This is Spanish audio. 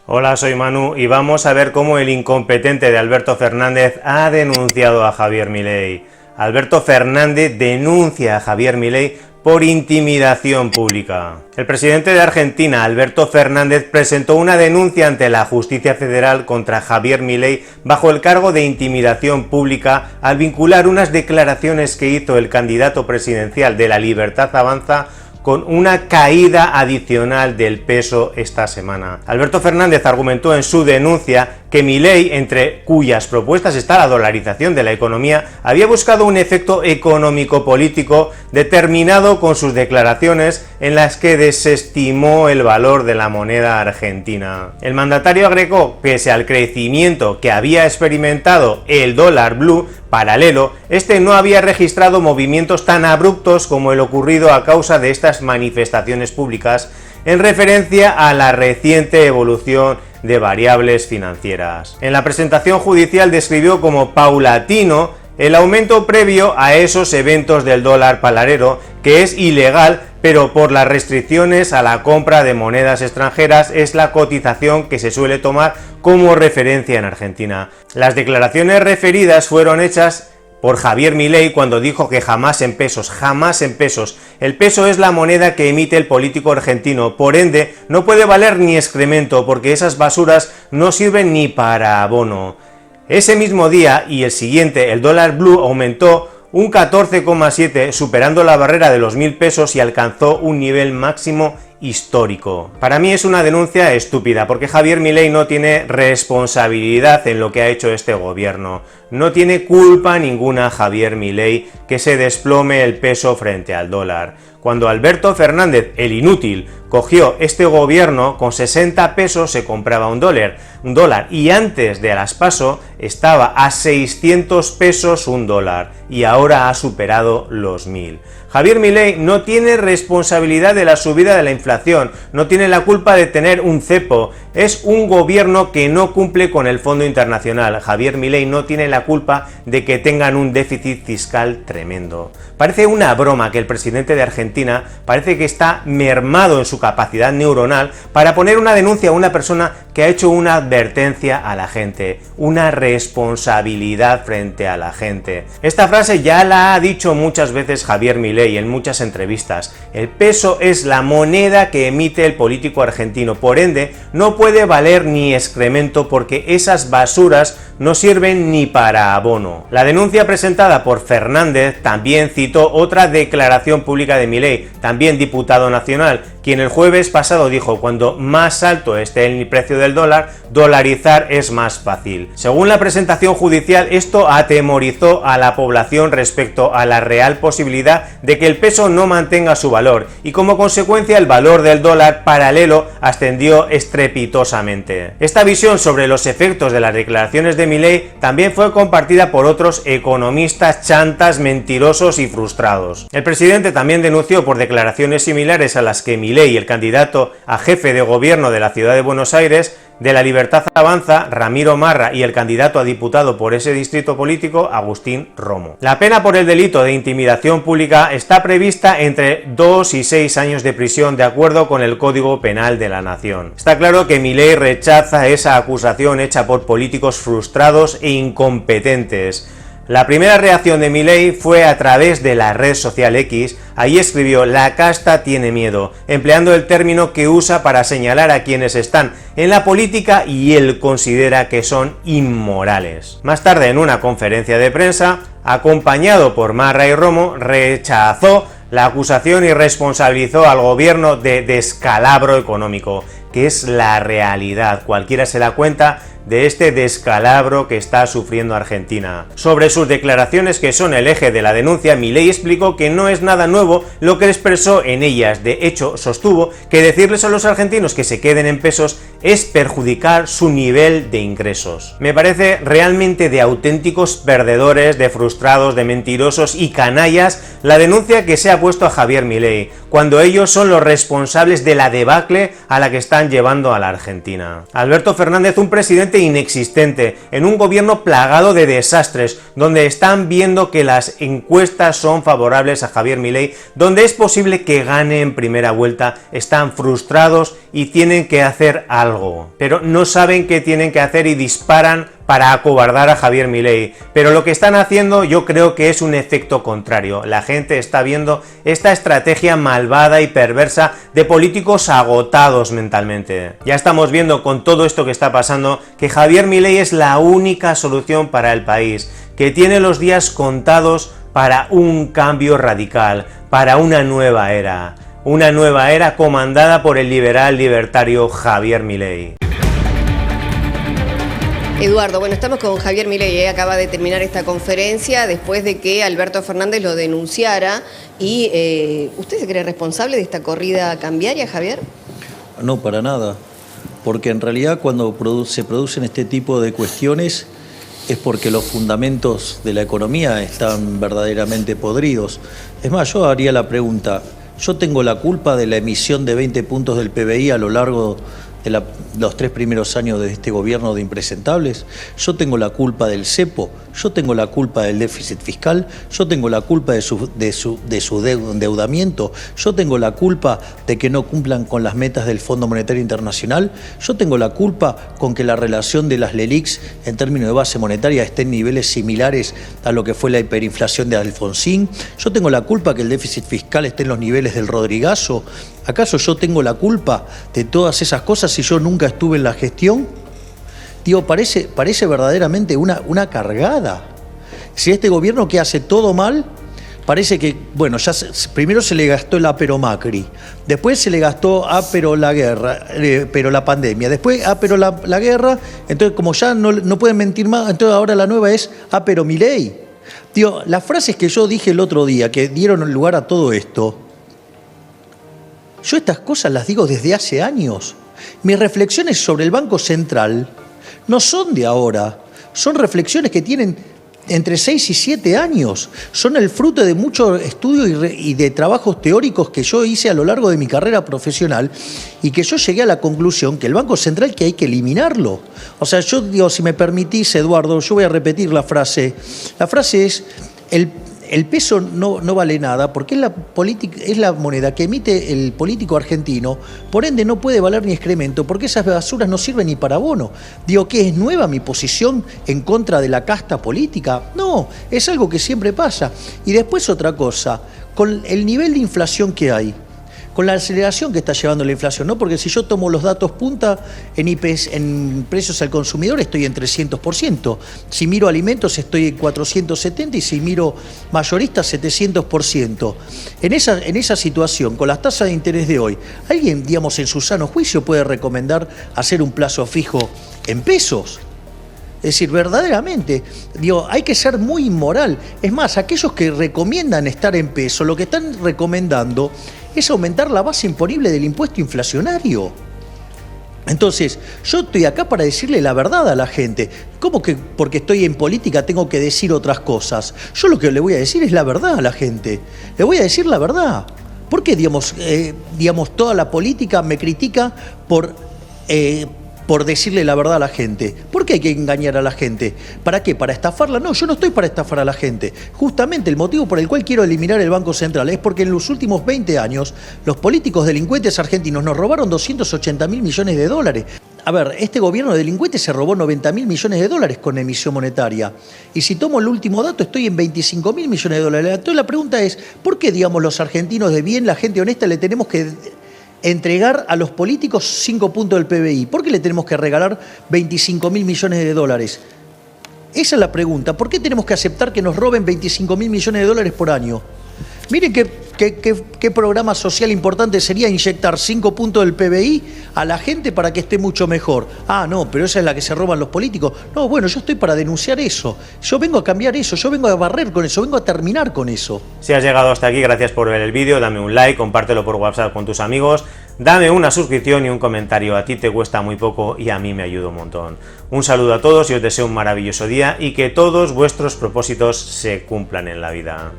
Hola, soy Manu y vamos a ver cómo el incompetente de Alberto Fernández ha denunciado a Javier Milei. Alberto Fernández denuncia a Javier Milei por intimidación pública. El presidente de Argentina, Alberto Fernández, presentó una denuncia ante la Justicia Federal contra Javier Milei bajo el cargo de intimidación pública al vincular unas declaraciones que hizo el candidato presidencial de La Libertad Avanza con una caída adicional del peso esta semana. Alberto Fernández argumentó en su denuncia que Milei, entre cuyas propuestas está la dolarización de la economía, había buscado un efecto económico-político determinado con sus declaraciones en las que desestimó el valor de la moneda argentina. El mandatario agregó que pese al crecimiento que había experimentado el dólar blue paralelo, este no había registrado movimientos tan abruptos como el ocurrido a causa de estas manifestaciones públicas en referencia a la reciente evolución de variables financieras. En la presentación judicial describió como paulatino el aumento previo a esos eventos del dólar paralelo, que es ilegal, pero por las restricciones a la compra de monedas extranjeras es la cotización que se suele tomar como referencia en Argentina. Las declaraciones referidas fueron hechas por Javier Milei cuando dijo que jamás en pesos. El peso es la moneda que emite el político argentino, por ende no puede valer ni excremento porque esas basuras no sirven ni para abono. Ese mismo día y el siguiente el dólar blue aumentó un 14,7, superando la barrera de los 1.000 pesos y alcanzó un nivel máximo histórico. Para mí es una denuncia estúpida, porque Javier Milei no tiene responsabilidad en lo que ha hecho este gobierno. No tiene culpa ninguna Javier Milei que se desplome el peso frente al dólar. Cuando Alberto Fernández, el inútil, cogió este gobierno, con 60 pesos se compraba un dólar, y antes de las PASO estaba a 600 pesos un dólar, y ahora ha superado los 1.000. Javier Milei no tiene responsabilidad de la subida de la inflación, no tiene la culpa de tener un cepo, es un gobierno que no cumple con el Fondo Internacional. Javier Milei no tiene la culpa de que tengan un déficit fiscal tremendo. Parece una broma que el presidente de Argentina parece que está mermado en su capacidad neuronal para poner una denuncia a una persona que ha hecho una advertencia a la gente, una responsabilidad frente a la gente. Esta frase ya la ha dicho muchas veces Javier Milei en muchas entrevistas. El peso es la moneda que emite el político argentino, por ende no puede valer ni excremento porque esas basuras no sirven ni para abono. La denuncia presentada por Fernández también citó otra declaración pública de Milei, también diputado nacional, quien el jueves pasado dijo: cuando más alto esté el precio del dólar, dolarizar es más fácil. Según la presentación judicial, esto atemorizó a la población respecto a la real posibilidad de que el peso no mantenga su valor, y como consecuencia el valor del dólar paralelo ascendió estrepitosamente. Esta visión sobre los efectos de las declaraciones de Milei también fue compartida por otros economistas chantas, mentirosos y frustrados. El presidente también denunció por declaraciones similares a las que Milei, el candidato a jefe de gobierno de la ciudad de Buenos Aires, de La Libertad Avanza, Ramiro Marra, y el candidato a diputado por ese distrito político, Agustín Romo. La pena por el delito de intimidación pública está prevista entre 2 y 6 años de prisión de acuerdo con el Código Penal de la Nación. Está claro que Milei rechaza esa acusación hecha por políticos frustrados e incompetentes. La primera reacción de Milei fue a través de la red social X. Ahí escribió: la casta tiene miedo, empleando el término que usa para señalar a quienes están en la política y él considera que son inmorales. Más tarde, en una conferencia de prensa, acompañado por Marra y Romo, rechazó la acusación y responsabilizó al gobierno de descalabro económico, que es la realidad. Cualquiera se da cuenta de este descalabro que está sufriendo Argentina. Sobre sus declaraciones, que son el eje de la denuncia, Milei explicó que no es nada nuevo lo que expresó en ellas. De hecho, sostuvo que decirles a los argentinos que se queden en pesos es perjudicar su nivel de ingresos. Me parece realmente de auténticos perdedores, de frustrados, de mentirosos y canallas la denuncia que se ha puesto a Javier Milei, cuando ellos son los responsables de la debacle a la que están están llevando a la Argentina. Alberto Fernández, un presidente inexistente, en un gobierno plagado de desastres, donde están viendo que las encuestas son favorables a Javier Milei, donde es posible que gane en primera vuelta, están frustrados y tienen que hacer algo, pero no saben qué tienen que hacer y disparan para acobardar a Javier Milei, pero lo que están haciendo yo creo que es un efecto contrario. La gente está viendo esta estrategia malvada y perversa de políticos agotados mentalmente. Ya estamos viendo con todo esto que está pasando que Javier Milei es la única solución para el país, que tiene los días contados para un cambio radical, para una nueva era comandada por el liberal libertario Javier Milei. Eduardo, bueno, estamos con Javier Milei, acaba de terminar esta conferencia después de que Alberto Fernández lo denunciara y ¿usted se cree responsable de esta corrida cambiaria, Javier? No, para nada, porque en realidad cuando se producen este tipo de cuestiones es porque los fundamentos de la economía están verdaderamente podridos. Es más, yo haría la pregunta, ¿yo tengo la culpa de la emisión de 20 puntos del PBI a lo largo de los 3 primeros años de este gobierno de impresentables? ¿Yo tengo la culpa del cepo? ¿Yo tengo la culpa del déficit fiscal? ¿Yo tengo la culpa de su endeudamiento? ¿Yo tengo la culpa de que no cumplan con las metas del Fondo Monetario Internacional? ¿Yo tengo la culpa con que la relación de las LELIQs en términos de base monetaria esté en niveles similares a lo que fue la hiperinflación de Alfonsín? ¿Yo tengo la culpa que el déficit fiscal esté en los niveles del Rodrigazo? ¿Acaso yo tengo la culpa de todas esas cosas si yo nunca estuve en la gestión? Digo, parece verdaderamente una cargada. Si este gobierno que hace todo mal, parece que, bueno, primero se le gastó el pero Macri, después se le gastó pero la guerra, pero la pandemia, después pero la guerra, entonces como ya no pueden mentir más, entonces ahora la nueva es pero Milei. Digo, las frases que yo dije el otro día, que dieron lugar a todo esto, yo estas cosas las digo desde hace años. Mis reflexiones sobre el Banco Central no son de ahora, son reflexiones que tienen entre 6 y 7 años. Son el fruto de mucho estudio y de trabajos teóricos que yo hice a lo largo de mi carrera profesional y que yo llegué a la conclusión que el Banco Central que hay que eliminarlo. O sea, yo digo, si me permitís, Eduardo, yo voy a repetir la frase. La frase es, el peso no vale nada porque es la moneda que emite el político argentino, por ende no puede valer ni excremento porque esas basuras no sirven ni para abono. Digo, ¿qué es nueva mi posición en contra de la casta política? No, es algo que siempre pasa. Y después otra cosa, con el nivel de inflación que hay, con la aceleración que está llevando la inflación, ¿no? Porque si yo tomo los datos punta en precios al consumidor estoy en 300%, si miro alimentos estoy en 470% y si miro mayoristas 700%. En esa situación, con las tasas de interés de hoy, ¿alguien, digamos, en su sano juicio puede recomendar hacer un plazo fijo en pesos? Es decir, verdaderamente, digo, hay que ser muy inmoral. Es más, aquellos que recomiendan estar en peso, lo que están recomendando es aumentar la base imponible del impuesto inflacionario. Entonces, yo estoy acá para decirle la verdad a la gente. ¿Cómo que porque estoy en política tengo que decir otras cosas? Yo lo que le voy a decir es la verdad a la gente. Le voy a decir la verdad. ¿Por qué, digamos, toda la política me critica por decirle la verdad a la gente? ¿Por qué hay que engañar a la gente? ¿Para qué? ¿Para estafarla? No, yo no estoy para estafar a la gente. Justamente el motivo por el cual quiero eliminar el Banco Central es porque en los últimos 20 años los políticos delincuentes argentinos nos robaron 280.000 millones de dólares. A ver, este gobierno de delincuentes se robó 90.000 millones de dólares con emisión monetaria. Y si tomo el último dato, estoy en 25.000 millones de dólares. Entonces la pregunta es, ¿por qué, digamos, los argentinos de bien, la gente honesta, le tenemos que entregar a los políticos 5 puntos del PBI? ¿Por qué le tenemos que regalar 25.000 millones de dólares? Esa es la pregunta. ¿Por qué tenemos que aceptar que nos roben 25.000 millones de dólares por año? Miren qué programa social importante sería inyectar 5 puntos del PBI a la gente para que esté mucho mejor. Ah, no, pero esa es la que se roban los políticos. No, bueno, yo estoy para denunciar eso. Yo vengo a cambiar eso, yo vengo a barrer con eso, vengo a terminar con eso. Si has llegado hasta aquí, gracias por ver el vídeo, dame un like, compártelo por WhatsApp con tus amigos, dame una suscripción y un comentario. A ti te cuesta muy poco y a mí me ayuda un montón. Un saludo a todos y os deseo un maravilloso día y que todos vuestros propósitos se cumplan en la vida.